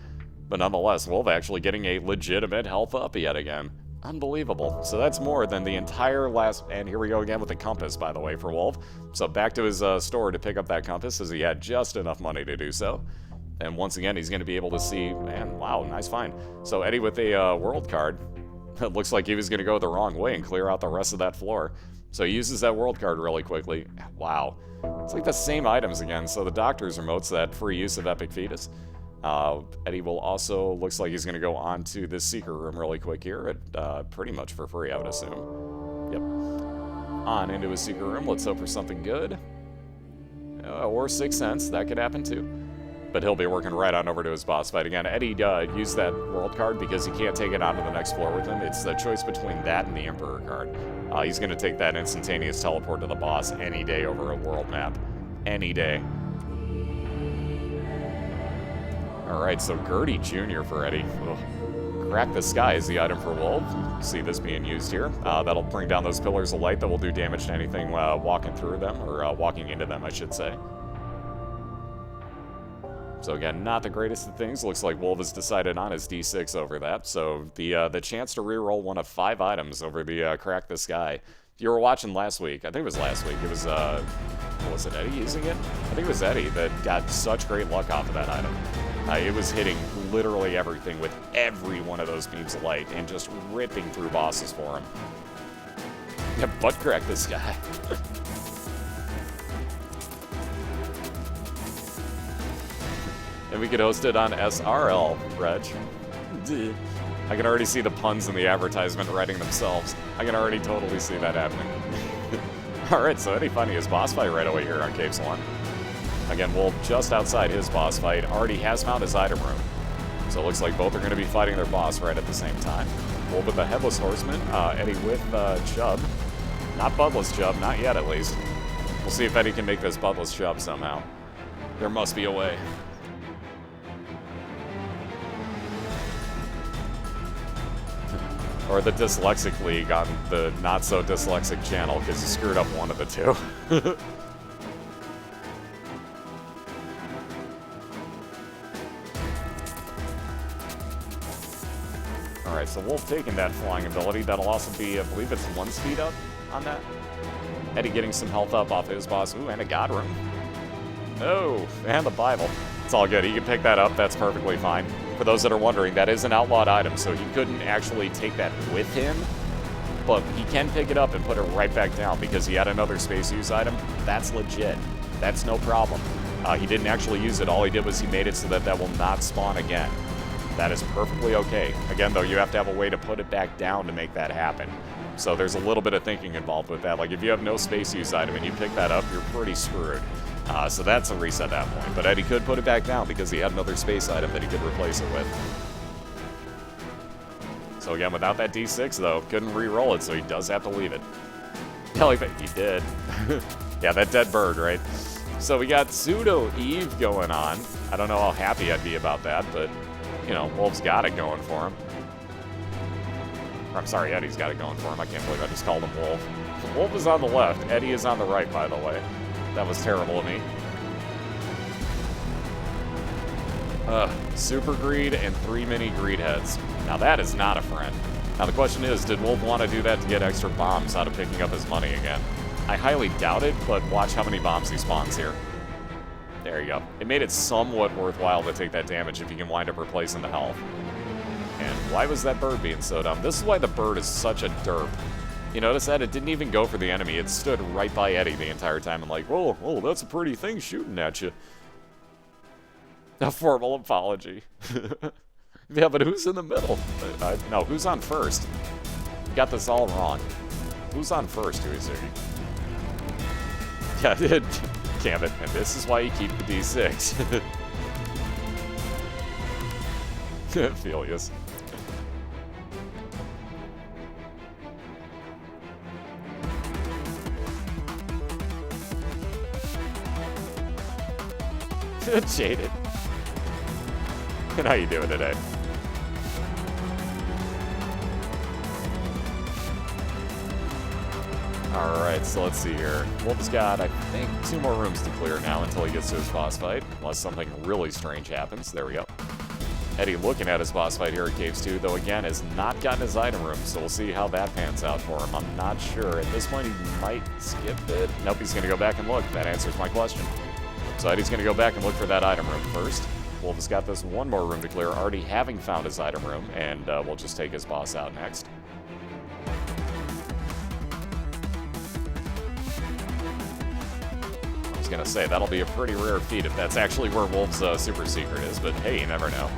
But nonetheless, Wolv actually getting a legitimate health up yet again. Unbelievable. So that's more than the entire last... And here we go again with the compass, by the way, for Wolv. So back to his store to pick up that compass, as he had just enough money to do so. And once again, he's going to be able to see... Man, wow, nice find. So Eddie with a world card. It looks like he was going to go the wrong way and clear out the rest of that floor. So he uses that world card really quickly. Wow. It's like the same items again. So the doctor's remote's that free use of Epic Fetus. Eddie will also, looks like he's going to go on to this secret room really quick here. Pretty much for free, I would assume. Yep. On into his secret room. Let's hope for something good. Or 6 cents. That could happen too. But he'll be working right on over to his boss fight again. Eddie used that world card because he can't take it on to the next floor with him. It's the choice between that and the Emperor card. He's going to take that instantaneous teleport to the boss any day over a world map. Any day. Alright, so Gertie Jr. for Eddie. Ugh. Crack the Sky is the item for Wolv. See this being used here. That'll bring down those pillars of light that will do damage to anything walking through them, or walking into them, I should say. So again, not the greatest of things. Looks like Wolv has decided on his D6 over that. So the chance to reroll one of 5 items over the Crack the Sky. If you were watching last week, I think it was last week, it was, was it Eddie using it? I think it was Eddie that got such great luck off of that item. It was hitting literally everything with every one of those beams of light and just ripping through bosses for him. Yeah, butt Crack the Sky. And we could host it on SRL, Reg. I can already see the puns in the advertisement writing themselves. I can already totally see that happening. Alright, so Eddie finding his boss fight right away here on Cave Salon. Again, Wolv just outside his boss fight already has found his item room. So it looks like both are going to be fighting their boss right at the same time. Wolv with the Headless Horseman, Eddie with Chubb. Not Budless Chubb, not yet at least. We'll see if Eddie can make this Budless Chubb somehow. There must be a way. Or the Dyslexic League on the not-so-dyslexic channel, because he screwed up one of the two. Alright, so Wolv taking that flying ability. That'll also be, I believe it's 1 speed up on that. Eddie getting some health up off his boss. Ooh, and a God Room. Oh, and the Bible. It's all good. He can pick that up. That's perfectly fine. For those that are wondering, that is an outlawed item, so he couldn't actually take that with him, but he can pick it up and put it right back down because he had another space use item. That's legit. That's no problem. He didn't actually use it. All he did was he made it so that that will not spawn again. That is perfectly okay. Again, though, you have to have a way to put it back down to make that happen. So there's a little bit of thinking involved with that. Like, if you have no space use item and you pick that up, you're pretty screwed. So that's a reset at that point. But Eddie could put it back down because he had another space item that he could replace it with. So again, without that D6, though, couldn't re-roll it, so he does have to leave it. Hell, he did. Yeah, that dead bird, right? So we got Pseudo Eve going on. I don't know how happy I'd be about that, but, you know, Wolv's got it going for him. Or, I'm sorry, Eddie's got it going for him. I can't believe I just called him Wolv. Wolv is on the left. Eddie is on the right, by the way. That was terrible of me. Super Greed and 3 mini Greed Heads. Now that is not a friend. Now the question is, did Wolv want to do that to get extra bombs out of picking up his money again? I highly doubt it, but watch how many bombs he spawns here. There you go. It made it somewhat worthwhile to take that damage if you can wind up replacing the health. And why was that bird being so dumb? This is why the bird is such a derp. You notice that? It didn't even go for the enemy. It stood right by Eddie the entire time and like, whoa, that's a pretty thing shooting at you. A formal apology. Yeah, but who's in the middle? No, who's on first? You got this all wrong. Who's on first, Uesugi? Yeah, damn it. And this is why you keep the D6. Filius. Jaded. And how you doing today? Alright, so let's see here. Wolv's got, I think, 2 more rooms to clear now until he gets to his boss fight. Unless something really strange happens. There we go. Eddie looking at his boss fight here at Caves 2, though again has not gotten his item room, so we'll see how that pans out for him. I'm not sure. At this point, he might skip it. Nope, he's going to go back and look. That answers my question. So Eddie's going to go back and look for that item room first. Wolv has got this 1 more room to clear, already having found his item room, and we'll just take his boss out next. I was going to say, that'll be a pretty rare feat if that's actually where Wolv's super secret is, but hey, you never know.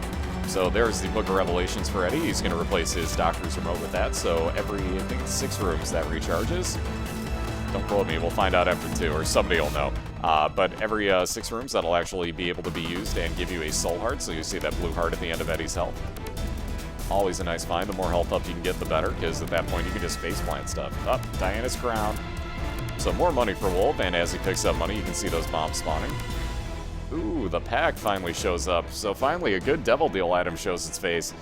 So there's the Book of Revelations for Eddie. He's going to replace his Doctor's Remote with that, so every, I think it's 6 rooms that recharges. Don't quote me, we'll find out after 2, or somebody will know. But every 6 rooms, that'll actually be able to be used and give you a soul heart, so you see that blue heart at the end of Eddie's health. Always a nice find. The more health up you can get, the better, because at that point you can just faceplant stuff. Up, Diana's crown. So more money for Wolv, and as he picks up money, you can see those bombs spawning. Ooh, the pack finally shows up. So finally, a good Devil Deal item shows its face.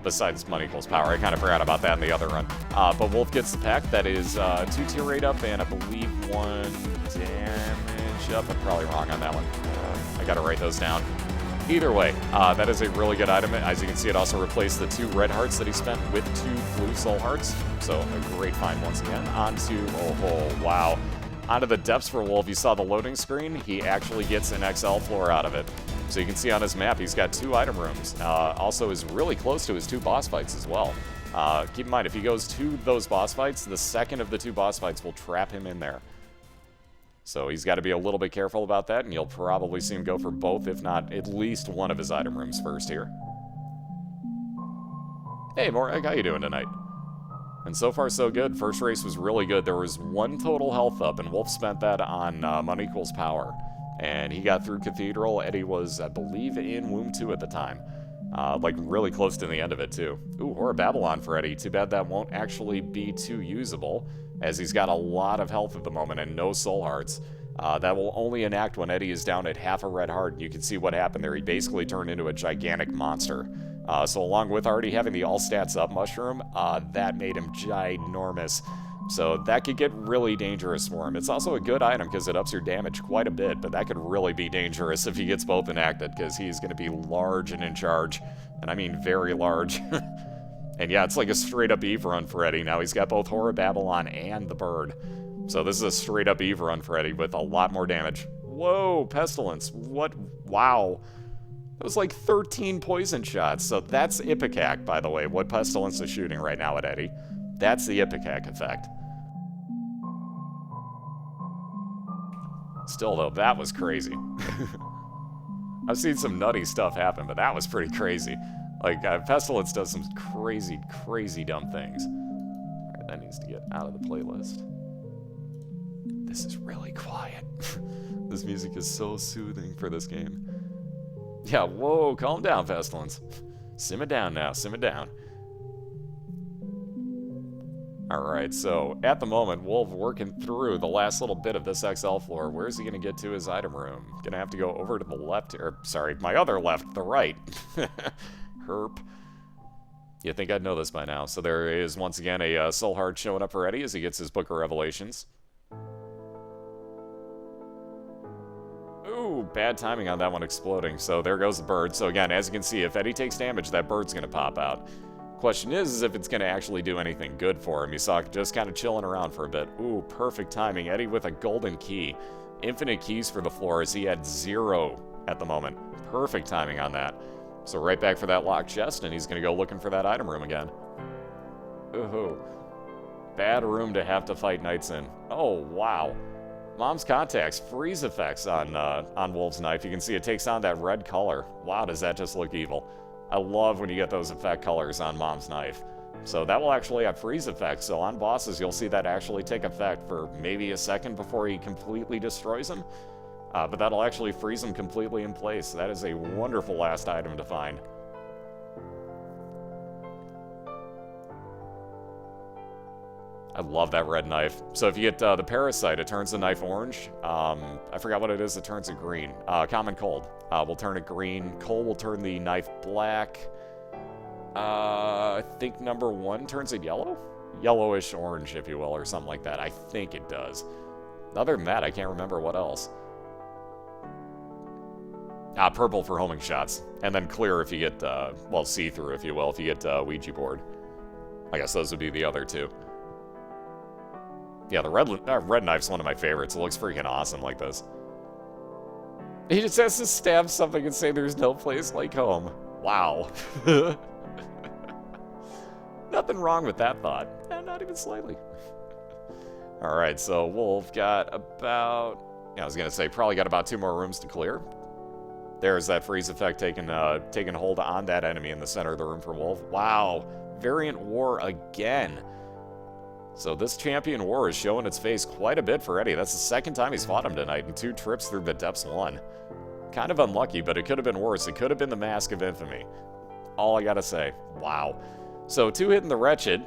Besides money equals power. I kind of forgot about that in the other run. But Wolv gets the pack. That is 2 tier rate up and I believe 1 damage up. I'm probably wrong on that one. I gotta write those down. Either way, that is a really good item. As you can see, it also replaced the 2 red hearts that he spent with 2 blue soul hearts. So a great find once again. Onto, oh wow. Onto the depths for Wolv. You saw the loading screen. He actually gets an XL floor out of it. So you can see on his map, he's got 2 item rooms. Also is really close to his 2 boss fights as well. Keep in mind, if he goes to those boss fights, the second of the 2 boss fights will trap him in there. So he's got to be a little bit careful about that, and you'll probably see him go for both, if not at least one of his item rooms first here. Hey, Morag, how you doing tonight? And so far, so good. First race was really good. There was 1 total health up, and Wolf spent that on Money Equals Power. And he got through Cathedral. Eddie was, I believe, in Womb 2 at the time. Like, really close to the end of it, too. Ooh, Horror Babylon for Eddie. Too bad that won't actually be too usable, as he's got a lot of health at the moment and no soul hearts. That will only enact when Eddie is down at half a red heart. And you can see what happened there. He basically turned into a gigantic monster. So along with already having the all stats up mushroom, that made him ginormous. So that could get really dangerous for him. It's also a good item because it ups your damage quite a bit, but that could really be dangerous if he gets both enacted, because he's going to be large and in charge. And I mean very large. And yeah, it's like a straight up Eve run for Eddie. Now he's got both Horror Babylon and the bird. So this is a straight up Eve run for Eddie with a lot more damage. Whoa, Pestilence. What? Wow. That was like 13 poison shots. So that's Ipecac, by the way, what Pestilence is shooting right now at Eddie. That's the Ipecac effect. Still, though, that was crazy. I've seen some nutty stuff happen, but that was pretty crazy. Like, Pestilence does some crazy, crazy dumb things. Alright, that needs to get out of the playlist. This is really quiet. This music is so soothing for this game. Yeah, whoa, calm down, Pestilence. Simmer down now, simmer down. Alright, so at the moment, Wolf working through the last little bit of this XL floor. Where's he going to get to his item room? Gonna have to go over to the left, or sorry, my other left, the right. Herp. You'd think I'd know this by now. So there is, once again, a soul heart showing up for Eddie as he gets his Book of Revelations. Ooh, bad timing on that one exploding. So there goes the bird. So again, as you can see, if Eddie takes damage, that bird's going to pop out. Question is if it's going to actually do anything good for him. You saw it just kind of chilling around for a bit. Ooh, perfect timing. Eddie with a golden key. Infinite keys for the floor as he had 0 at the moment. Perfect timing on that. So right back for that locked chest, and he's going to go looking for that item room again. Ooh. Bad room to have to fight knights in. Oh, wow. Mom's Contacts, freeze effects on Wolf's knife. You can see it takes on that red color. Wow, does that just look evil. I love when you get those effect colors on Mom's knife. So that will actually have freeze effects. So on bosses, you'll see that actually take effect for maybe a second before he completely destroys them. But that'll actually freeze them completely in place. That is a wonderful last item to find. I love that red knife. So if you get the Parasite, it turns the knife orange. I forgot what it is that turns it green. Common Cold will turn it green. Coal will turn the knife black. I think number 1 turns it yellow? Yellowish orange, if you will, or something like that. I think it does. Other than that, I can't remember what else. Purple for homing shots. And then clear if you get, well, see-through, if you will, if you get Ouija board. I guess those would be the other two. Yeah, the red knife's one of my favorites. It looks freaking awesome like this. He just has to stab something and say there's no place like home. Wow. Nothing wrong with that thought. Not even slightly. Alright, so Wolf got about... Yeah, I was going to say, probably got about 2 more rooms to clear. There's that freeze effect taking hold on that enemy in the center of the room for Wolf. Wow. Variant War again. So this Champion War is showing its face quite a bit for Eddie. That's the 2nd time he's fought him tonight in 2 trips through the Depths 1. Kind of unlucky, but it could have been worse. It could have been the Mask of Infamy. All I gotta say. Wow. So 2 hitting the Wretched.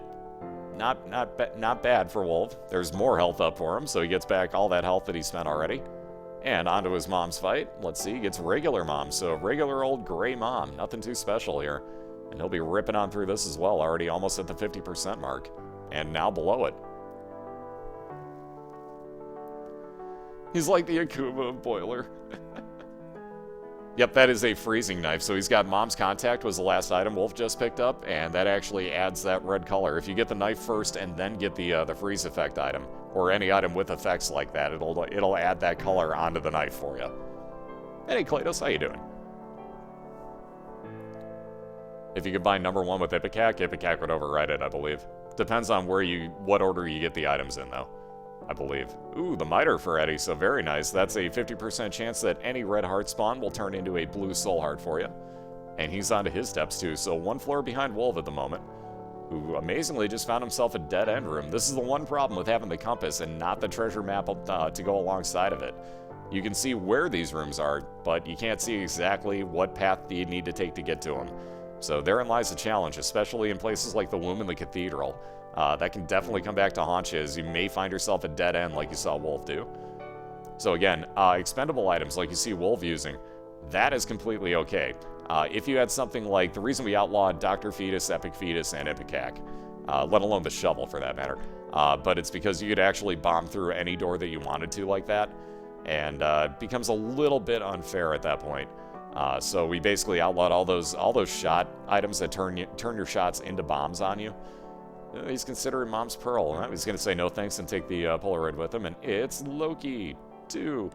Not bad for Wolf. There's more health up for him, so he gets back all that health that he spent already. And onto his mom's fight. Let's see, he gets regular mom. So regular old gray mom. Nothing too special here. And he'll be ripping on through this as well. Already almost at the 50% mark. And now below it. He's like the Akuma of Boiler. Yep, that is a freezing knife. So he's got Mom's Contact was the last item Wolf just picked up, and that actually adds that red color. If you get the knife first and then get the freeze effect item, or any item with effects like that, it'll add that color onto the knife for you. Hey, Kratos, how you doing? If you combine number 1 with Ipecac, Ipecac would override it, I believe. Depends on what order you get the items in, though, I believe. Ooh, the Miter for Eddie, so very nice. That's a 50% chance that any red heart spawn will turn into a blue soul heart for you. And he's onto his steps too, so one floor behind Wolv at the moment, who amazingly just found himself a dead-end room. This is the one problem with having the compass and not the treasure map to go alongside of it. You can see where these rooms are, but you can't see exactly what path you need to take to get to them. So therein lies the challenge, especially in places like the womb and the cathedral. That can definitely come back to haunt you, as you may find yourself a dead end like you saw Wolv do. So again, expendable items like you see Wolv using, that is completely okay. If you had something like, the reason we outlawed Dr. Fetus, Epic Fetus, and Ipecac, let alone the shovel for that matter, but it's because you could actually bomb through any door that you wanted to like that, and it becomes a little bit unfair at that point. So we basically outlawed all those shot items that turn your shots into bombs on you. He's considering Mom's Pearl. He's going to say no thanks and take the Polaroid with him, and it's Loki 2.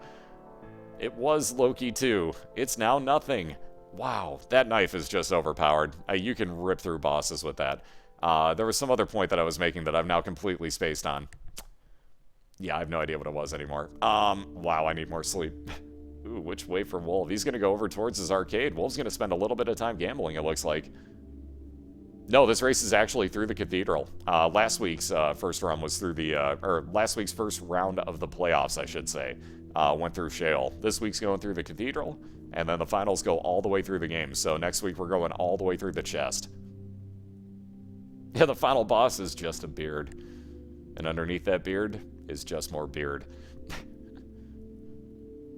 It was Loki 2. It's now nothing. Wow, that knife is just overpowered. You can rip through bosses with that. There was some other point that I was making that I've now completely spaced on. Yeah, I have no idea what it was anymore. Wow, I need more sleep. Ooh, which way for Wolv? He's going to go over towards his arcade. Wolv's going to spend a little bit of time gambling, it looks like. No, this race is actually through the cathedral. Last week's first run was through the, or last week's first round of the playoffs, I should say, went through Shale. This week's going through the cathedral, and then the finals go all the way through the game. So next week we're going all the way through the chest. Yeah, the final boss is just a beard. And underneath that beard is just more beard.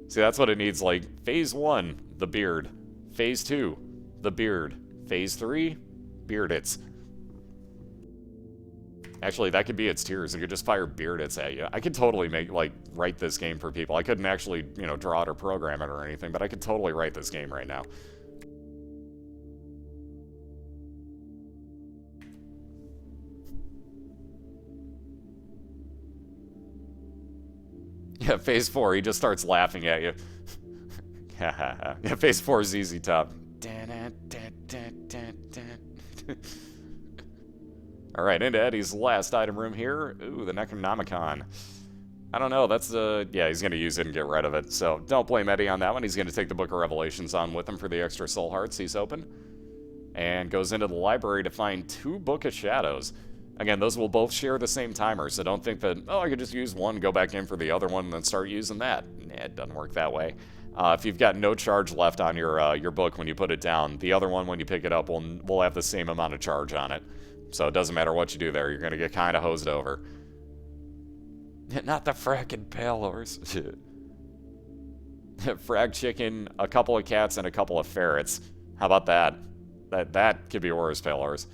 See, that's what it needs, like, Phase 1, the beard. Phase 2, the beard. Phase 3, beardits. Actually, that could be its tiers. It could just fire beardits at you. I could totally write this game for people. I couldn't actually, draw it or program it or anything, but I could totally write this game right now. Yeah, Phase 4, he just starts laughing at you. Yeah, Phase 4 is ZZ Top. Alright, into Eddie's last item room here. Ooh, the Necronomicon. I don't know, that's yeah, he's going to use it and get rid of it. So don't blame Eddie on that one. He's going to take the Book of Revelations on with him for the extra soul hearts he's open. And goes into the library to find 2 Book of Shadows. Again, those will both share the same timer, so don't think that, oh, I could just use one, go back in for the other one, and then start using that. Nah, it doesn't work that way. If you've got no charge left on your book when you put it down, the other one, when you pick it up, will have the same amount of charge on it. So it doesn't matter what you do there, you're going to get kind of hosed over. Not the frackin' Palors. Frag chicken, a couple of cats, and a couple of ferrets. How about that? That could be worse, Palors.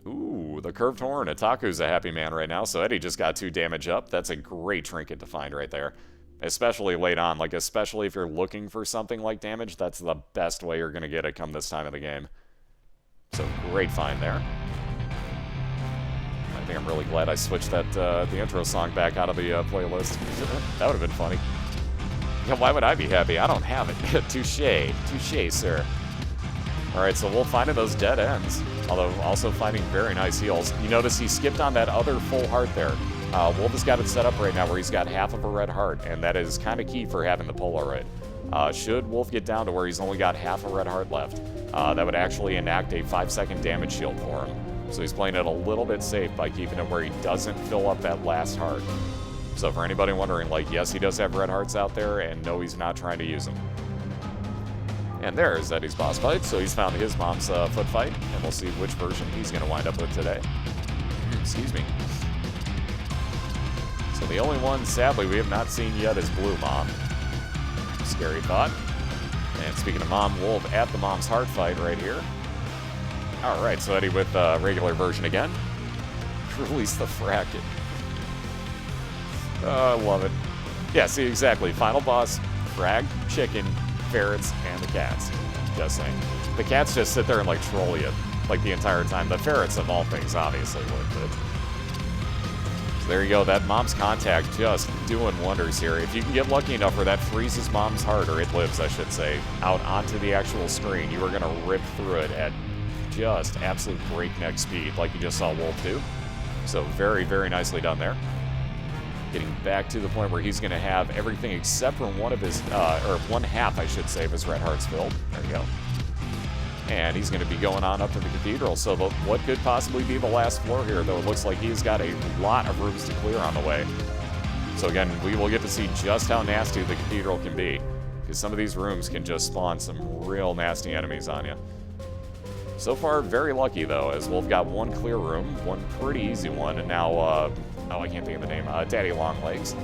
Ooh, the curved horn. Itaku's a happy man right now, so Eddie just got 2 damage up. That's a great trinket to find right there. Especially late on, especially if you're looking for something like damage, that's the best way you're going to get it come this time of the game. So, great find there. I think I'm really glad I switched the intro song back out of the playlist. That would have been funny. Yeah, why would I be happy? I don't have it. Touché. Touché, sir. Alright, so we'll find those dead ends. Although, also finding very nice heals. You notice he skipped on that other full heart there. Wolv has got it set up right now where he's got half of a red heart, and that is kind of key for having the Polaroid. Should Wolv get down to where he's only got half a red heart left, that would actually enact a 5-second damage shield for him. So he's playing it a little bit safe by keeping it where he doesn't fill up that last heart. So for anybody wondering, yes, he does have red hearts out there, and no, he's not trying to use them. And there's Eddie's boss fight, so he's found his mom's foot fight, and we'll see which version he's going to wind up with today. Excuse me. So the only one, sadly, we have not seen yet is Blue Mom. Scary thought. And speaking of Mom, Wolv at the Mom's heart fight right here. Alright, so Eddie with regular version again. Release the Fracket. I love it. Yeah, see, exactly. Final boss, frag, chicken, ferrets, and the cats. Just saying. The cats just sit there and, troll you, the entire time. The ferrets, of all things, obviously worth it. So there you go. That Mom's contact just doing wonders here. If you can get lucky enough where that freezes Mom's heart, or it lives, I should say, out onto the actual screen, you are going to rip through it at just absolute breakneck speed, like you just saw Wolv do. So very, very nicely done there. Getting back to the point where he's going to have everything except for one of his, or one half, I should say, of his red hearts filled. There you go. And he's going to be going on up to the cathedral. So what could possibly be the last floor here, though it looks like he's got a lot of rooms to clear on the way. So again, we will get to see just how nasty the cathedral can be, because some of these rooms can just spawn some real nasty enemies on you. So far, very lucky, though, as Wolv got one clear room, one pretty easy one, and now, oh, I can't think of the name, Daddy Longlegs.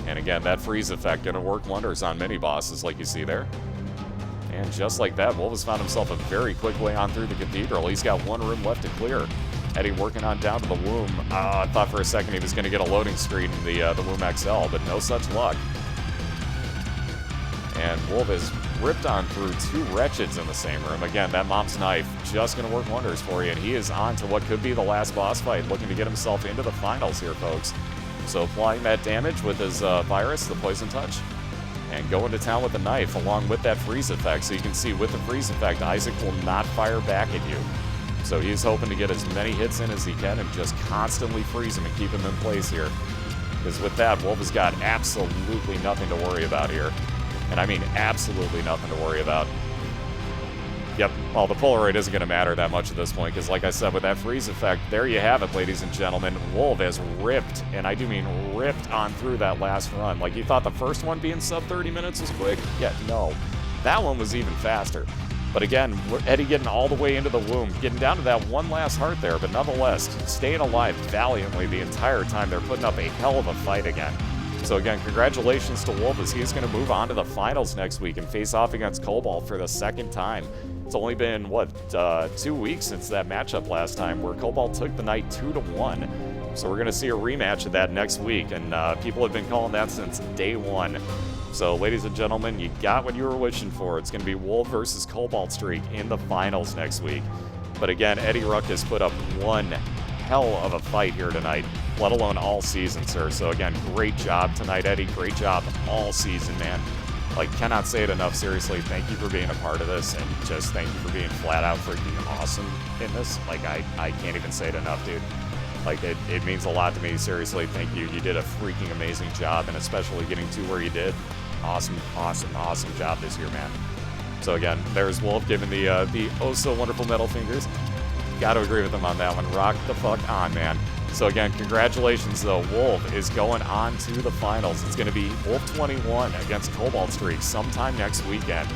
And again, that freeze effect going to work wonders on mini-bosses like you see there. And just like that, Wolv has found himself a very quick way on through the cathedral. He's got one room left to clear. Eddie working on down to the womb. I thought for a second he was going to get a loading screen in the womb XL, but no such luck. And Wolv has ripped on through two wretches in the same room. Again, that mom's knife just going to work wonders for you, and he is on to what could be the last boss fight, looking to get himself into the finals here, folks. So applying that damage with his virus, the poison touch, and going to town with the knife along with that freeze effect. So you can see with the freeze effect, Isaac will not fire back at you. So he's hoping to get as many hits in as he can and just constantly freeze him and keep him in place here. Because with that, Wolv has got absolutely nothing to worry about here. And I mean absolutely nothing to worry about. Yep, well, the Polaroid isn't going to matter that much at this point, because like I said, with that freeze effect, there you have it, ladies and gentlemen. Wolv has ripped, and I do mean ripped on through that last run. Like, you thought the first one being sub 30 minutes was quick? Yeah, no. That one was even faster. But again, Eddie getting all the way into the womb, getting down to that one last heart there, but nonetheless, staying alive valiantly the entire time. They're putting up a hell of a fight again. So again, congratulations to Wolv, as he's going to move on to the finals next week and face off against Cobalt for the second time. It's only been, what, 2 weeks since that matchup last time, where Cobalt took the night 2-1. So we're going to see a rematch of that next week, and people have been calling that since day one. So, ladies and gentlemen, you got what you were wishing for. It's going to be Wolv versus Cobalt Streak in the finals next week. But again, EddieRuckus put up one hell of a fight here tonight, let alone all season, sir. So again, great job tonight, Eddie. Great job all season, man. Like, cannot say it enough. Seriously, thank you for being a part of this, and just thank you for being flat out freaking awesome in this. Like, I can't even say it enough, dude. Like, it means a lot to me. Seriously, thank you. You did a freaking amazing job, and especially getting to where you did. Awesome, awesome, awesome job this year, man. So again, there's Wolv giving the oh so wonderful middle fingers. Gotta agree with him on that one. Rock the fuck on, man. So again, congratulations, though. Wolv is going on to the finals. It's going to be Wolv21 against Cobalt Streak sometime next weekend.